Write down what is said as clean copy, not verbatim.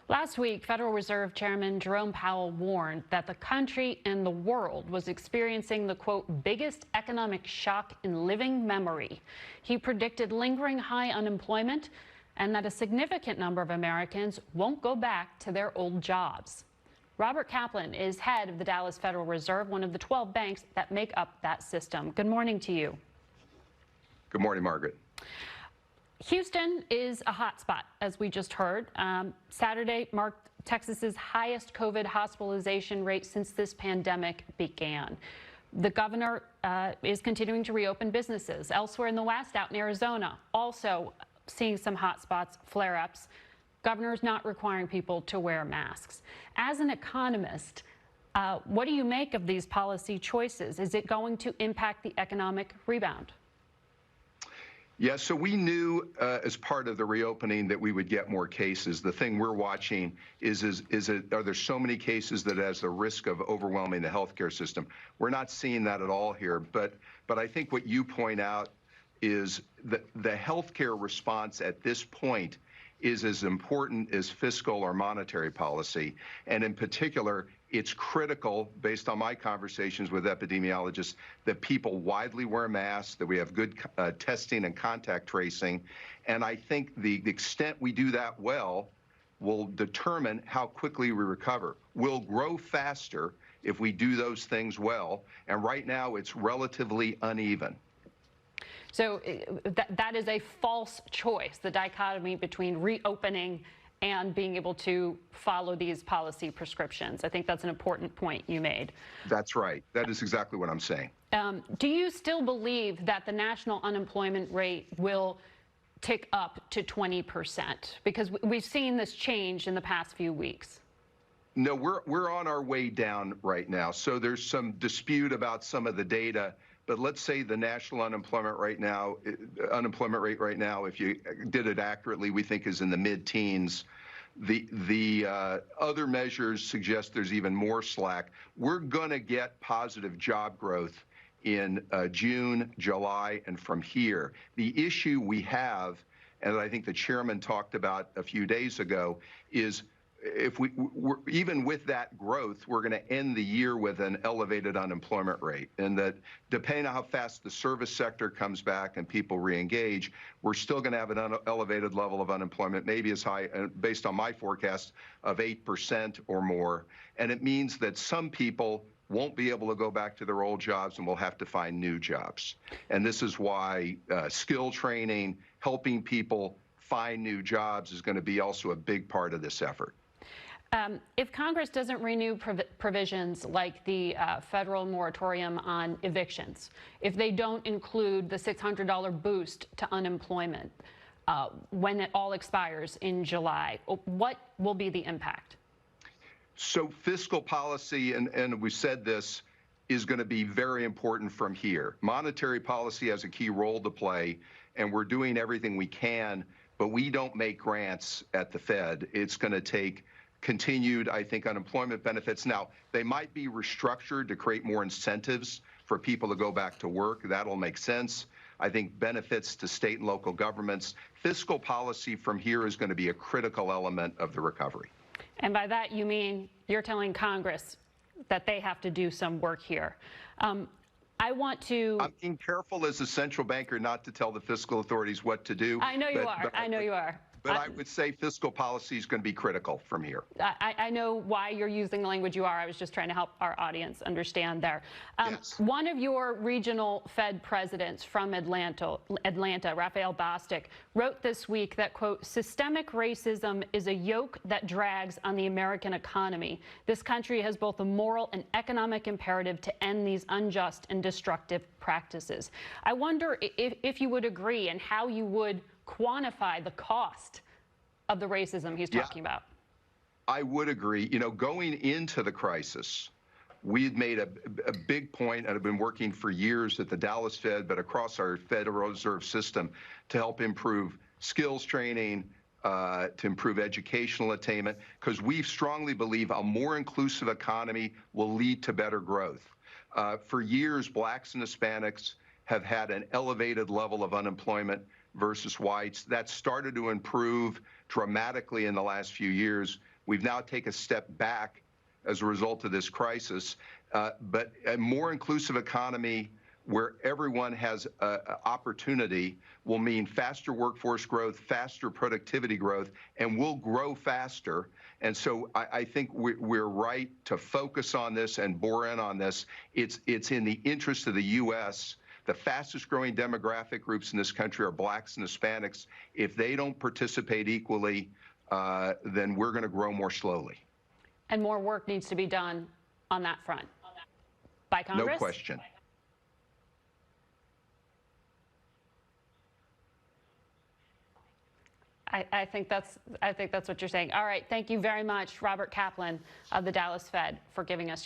Last week, Federal Reserve Chairman Jerome Powell warned that the country and the world was experiencing the, quote, biggest economic shock in living memory. He predicted lingering high unemployment and that a significant number of Americans won't go back to their old jobs. Robert Kaplan is head of the Dallas Federal Reserve, one of the 12 banks that make up that system. Good morning to you. Good morning, Margaret. Houston is a hot spot, as we just heard. Saturday marked Texas's highest COVID hospitalization rate since this pandemic began. The governor is continuing to reopen businesses. Elsewhere in the West, out in Arizona, also seeing some hot spots, flare-ups. Governor's not requiring people to wear masks. As an economist, what do you make of these policy choices? Is it going to impact the economic rebound? Yeah, so we knew as part of the reopening that we would get more cases. The thing we're watching are there so many cases that has the risk of overwhelming the healthcare system? We're not seeing that at all here, but I think what you point out is that the healthcare response at this point is as important as fiscal or monetary policy. And in particular, it's critical, based on my conversations with epidemiologists, that people widely wear masks, that we have good testing and contact tracing. And I think the extent we do that well will determine how quickly we recover. We'll grow faster if we do those things well. And right now, it's relatively uneven. So that is a false choice, the dichotomy between reopening and being able to follow these policy prescriptions. I think that's an important point you made. That's right. That is exactly what I'm saying. Do you still believe that the national unemployment rate will tick up to 20%? Because we've seen this change in the past few weeks. No, we're on our way down right now. So there's some dispute about some of the data. But let's say the national unemployment rate right now, if you did it accurately, we think is in the mid-teens. The other measures suggest there's even more slack. We're going to get positive job growth in June, July, and from here. The issue we have, and I think the chairman talked about a few days ago, is if we're even with that growth, we're going to end the year with an elevated unemployment rate. And that depending on how fast the service sector comes back and people reengage, we're still going to have an elevated level of unemployment, maybe as high, based on my forecast, of 8% or more. And it means that some people won't be able to go back to their old jobs and will have to find new jobs. And this is why skill training, helping people find new jobs is going to be also a big part of this effort. If Congress doesn't renew provisions like the federal moratorium on evictions, if they don't include the $600 boost to unemployment when it all expires in July, what will be the impact? So fiscal policy, and we said this, is going to be very important from here. Monetary policy has a key role to play, and we're doing everything we can, but we don't make grants at the Fed. It's going to take continued, I think, unemployment benefits. Now, they might be restructured to create more incentives for people to go back to work. That'll make sense. I think benefits to state and local governments. Fiscal policy from here is going to be a critical element of the recovery. And by that, you mean you're telling Congress that they have to do some work here. I want to... I'm being careful as a central banker not to tell the fiscal authorities what to do. I know you are. I know you are. But I would say fiscal policy is going to be critical from here. I know why you're using the language you are. I was just trying to help our audience understand there. Yes. One of your regional Fed presidents from Atlanta, Raphael Bostic, wrote this week that, quote, systemic racism is a yoke that drags on the American economy. This country has both a moral and economic imperative to end these unjust and destructive practices. I wonder if you would agree and how you would quantify the cost of the racism he's talking about. I would agree. You know, going into the crisis, we had made a big point and have been working for years at the Dallas Fed, but across our Federal Reserve system to help improve skills training, to improve educational attainment, because we strongly believe a more inclusive economy will lead to better growth. For years, blacks and Hispanics have had an elevated level of unemployment versus whites. That started to improve dramatically in the last few years. We've now taken a step back as a result of this crisis, but a more inclusive economy where everyone has opportunity will mean faster workforce growth, faster productivity growth, and we'll grow faster. And so I think we're right to focus on this and bore in on this. It's in the interest of the U.S. The fastest growing demographic groups in this country are blacks and Hispanics. If they don't participate equally, then we're going to grow more slowly. And more work needs to be done on that front by Congress? No question. I think that's what you're saying. All right. Thank you very much, Robert Kaplan of the Dallas Fed, for giving us your